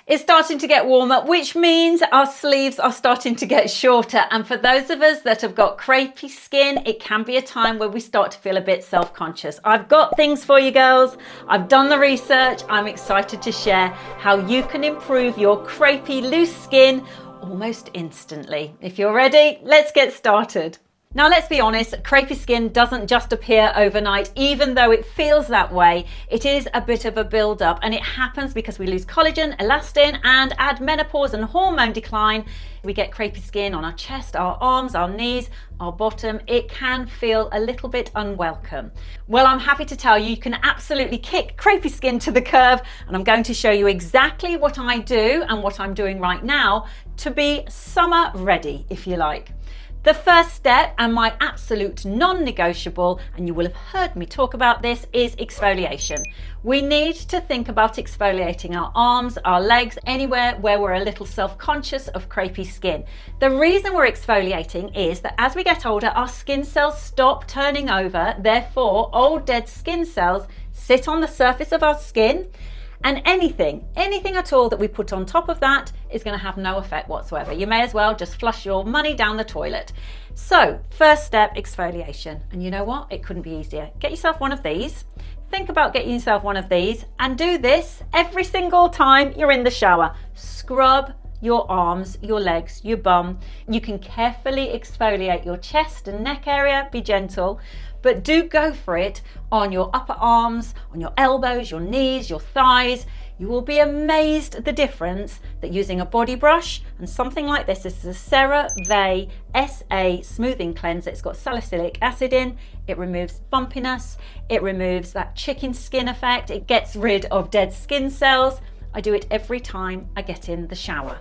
It's starting to get warmer, which means our sleeves are starting to get shorter. And for those of us that have got crepey skin, it can be a time where we start to feel a bit self-conscious. I've got things for you girls. I've done the research. I'm excited to share how you can improve your crepey loose skin almost instantly. If you're ready, let's get started. Now, let's be honest, crepey skin doesn't just appear overnight, even though it feels that way. It is a bit of a build-up, and it happens because we lose collagen, elastin, and add menopause and hormone decline. We get crepey skin on our chest, our arms, our knees, our bottom. It can feel a little bit unwelcome. Well, I'm happy to tell you, you can absolutely kick crepey skin to the curb, and I'm going to show you exactly what I do and what I'm doing right now to be summer ready, if you like. The first step, and my absolute non-negotiable, and you will have heard me talk about this, is exfoliation. We need to think about exfoliating our arms, our legs, anywhere where we're a little self-conscious of crepey skin. The reason we're exfoliating is that as we get older, our skin cells stop turning over. Therefore, old dead skin cells sit on the surface of our skin, and anything at all that we put on top of that is going to have no effect whatsoever. You may as well just flush your money down the toilet. So, first step, exfoliation. And you know what? It couldn't be easier. Get yourself one of these. Think about getting yourself one of these and do this every single time you're in the shower. Scrub your arms, your legs, your bum. You can carefully exfoliate your chest and neck area. Be gentle. But do go for it on your upper arms, on your elbows, your knees, your thighs. You will be amazed at the difference that using a body brush and something like this is a CeraVe SA smoothing cleanser. It's got salicylic acid in. It removes bumpiness. It removes that chicken skin effect. It gets rid of dead skin cells. I do it every time I get in the shower.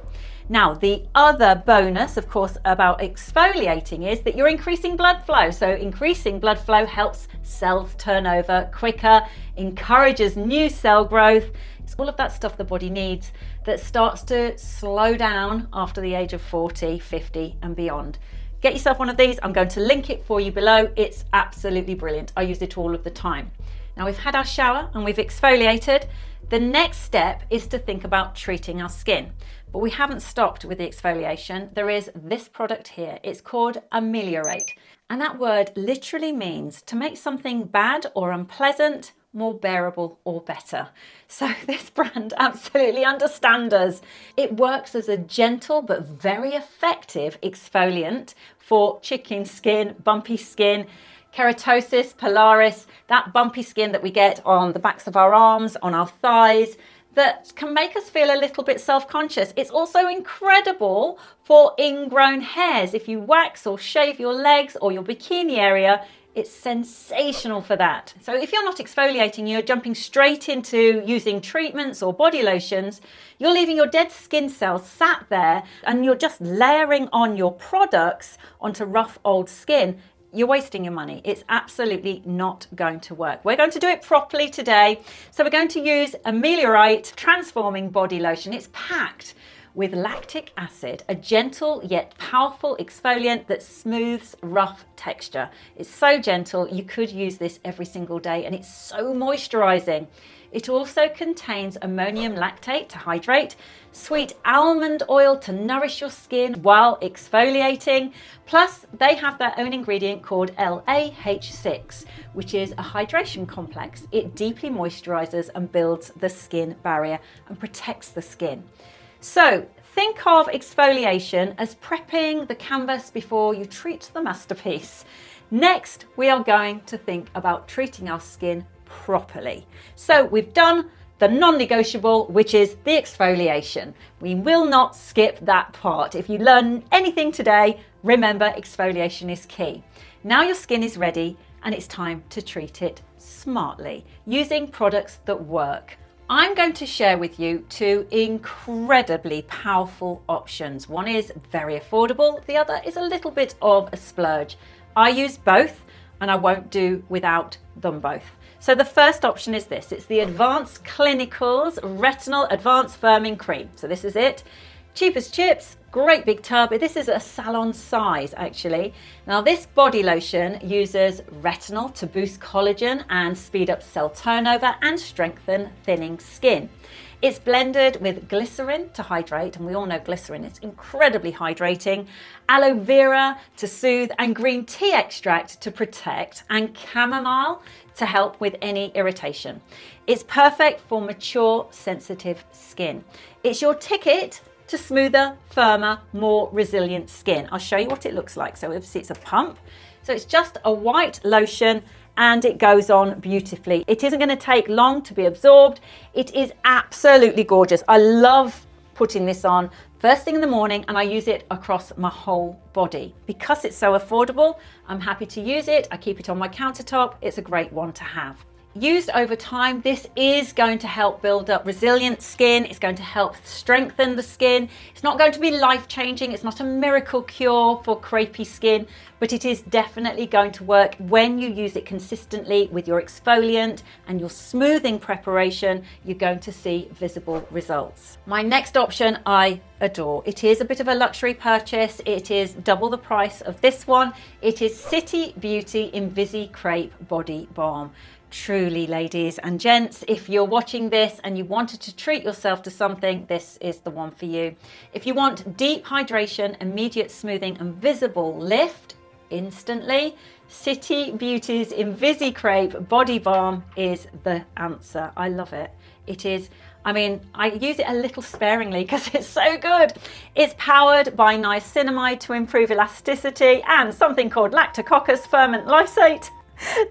Now, the other bonus, of course, about exfoliating is that you're increasing blood flow. So increasing blood flow helps cells turn over quicker, encourages new cell growth. It's all of that stuff the body needs that starts to slow down after the age of 40, 50 and beyond. Get yourself one of these. I'm going to link it for you below. It's absolutely brilliant. I use it all of the time. Now, we've had our shower and we've exfoliated. The next step is to think about treating our skin. But we haven't stopped with the exfoliation. There is this product here. It's called Ameliorate. And that word literally means to make something bad or unpleasant more bearable or better. So this brand absolutely understands us. It works as a gentle but very effective exfoliant for chicken skin, bumpy skin, keratosis pilaris, that bumpy skin that we get on the backs of our arms, on our thighs, that can make us feel a little bit self-conscious. It's also incredible for ingrown hairs. If you wax or shave your legs or your bikini area, it's sensational for that. So if you're not exfoliating, you're jumping straight into using treatments or body lotions, you're leaving your dead skin cells sat there and you're just layering on your products onto rough old skin. You're wasting your money. It's absolutely not going to work. We're going to do it properly today. So we're going to use Ameliorate Transforming Body Lotion. It's packed with lactic acid, a gentle yet powerful exfoliant that smooths rough texture. It's so gentle, you could use this every single day, and it's so moisturizing. It also contains ammonium lactate to hydrate, sweet almond oil to nourish your skin while exfoliating. Plus, they have their own ingredient called LAH6, which is a hydration complex. It deeply moisturizes and builds the skin barrier and protects the skin. So think of exfoliation as prepping the canvas before you treat the masterpiece. Next, we are going to think about treating our skin properly. So we've done the non-negotiable, which is the exfoliation. We will not skip that part. If you learn anything today, remember exfoliation is key. Now your skin is ready and it's time to treat it smartly using products that work. I'm going to share with you two incredibly powerful options. One is very affordable, the other is a little bit of a splurge. I use both and I won't do without them both. So the first option is this. It's the Advanced Clinicals Retinol Advanced Firming Cream. So this is it. Cheap as chips, great big tub. This is a salon size actually. Now this body lotion uses retinol to boost collagen and speed up cell turnover and strengthen thinning skin. It's blended with glycerin to hydrate, and we all know glycerin is incredibly hydrating, aloe vera to soothe, and green tea extract to protect, and chamomile to help with any irritation. It's perfect for mature, sensitive skin. It's your ticket to smoother, firmer, more resilient skin. I'll show you what it looks like. So obviously it's a pump. So it's just a white lotion and it goes on beautifully. It isn't going to take long to be absorbed. It is absolutely gorgeous. I love putting this on first thing in the morning, and I use it across my whole body. Because it's so affordable, I'm happy to use it. I keep it on my countertop. It's a great one to have. Used over time, this is going to help build up resilient skin. It's going to help strengthen the skin. It's not going to be life-changing. It's not a miracle cure for crepey skin, but it is definitely going to work when you use it consistently with your exfoliant and your smoothing preparation. You're going to see visible results. My next option I adore. It is a bit of a luxury purchase. It is double the price of this one. It is City Beauty Invisi Crepe Body Balm. Truly, ladies and gents, if you're watching this and you wanted to treat yourself to something, this is the one for you. If you want deep hydration, immediate smoothing and visible lift instantly, City Beauty's Invisi Crepe Body Balm is the answer. I love it. It is, I mean, I use it a little sparingly because it's so good. It's powered by niacinamide to improve elasticity and something called lactococcus ferment lysate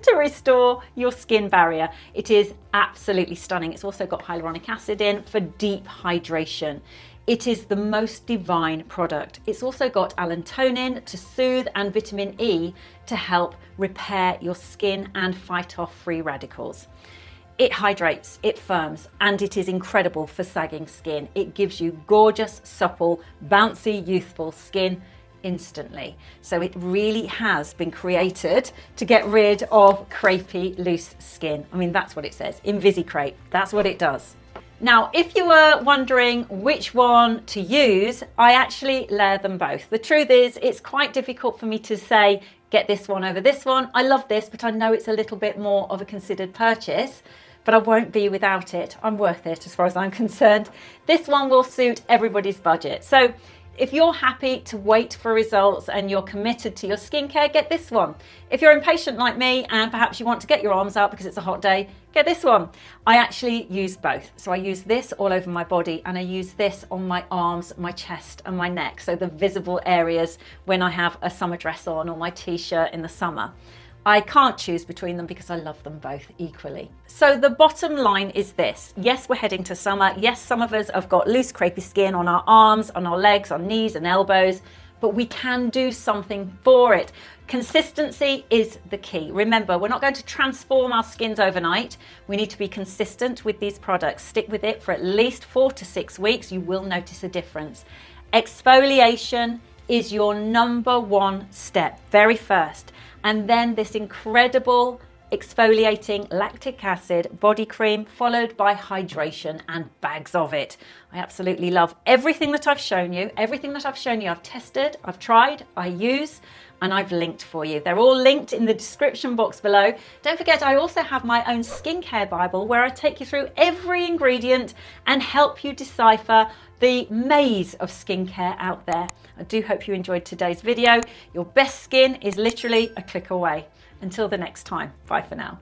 to restore your skin barrier. It is absolutely stunning. It's also got hyaluronic acid in for deep hydration. It is the most divine product. It's also got allantoin to soothe and vitamin E to help repair your skin and fight off free radicals. It hydrates, it firms, and it is incredible for sagging skin. It gives you gorgeous, supple, bouncy, youthful skin instantly. So it really has been created to get rid of crepey, loose skin. I mean, that's what it says, Invisi Crepe. That's what it does. Now, if you were wondering which one to use, I actually layer them both. The truth is, it's quite difficult for me to say, get this one over this one. I love this, but I know it's a little bit more of a considered purchase, but I won't be without it. I'm worth it as far as I'm concerned. This one will suit everybody's budget. So if you're happy to wait for results and you're committed to your skincare, get this one. If you're impatient like me and perhaps you want to get your arms out because it's a hot day, get this one. I actually use both. So I use this all over my body and I use this on my arms, my chest and my neck. So the visible areas when I have a summer dress on or my t-shirt in the summer. I can't choose between them because I love them both equally. So the bottom line is this. Yes, we're heading to summer. Yes, some of us have got loose crepey skin on our arms, on our legs, on knees and elbows, but we can do something for it. Consistency is the key. Remember, we're not going to transform our skins overnight. We need to be consistent with these products. Stick with it for at least 4 to 6 weeks. You will notice a difference. Exfoliation is your number one step, very first. And then this incredible exfoliating lactic acid body cream followed by hydration and bags of it. I absolutely love everything that I've shown you. Everything that I've shown you, I've tested, I've tried, I use, and I've linked for you. They're all linked in the description box below. Don't forget, I also have my own skincare Bible where I take you through every ingredient and help you decipher the maze of skincare out there. I do hope you enjoyed today's video. Your best skin is literally a click away. Until the next time, bye for now.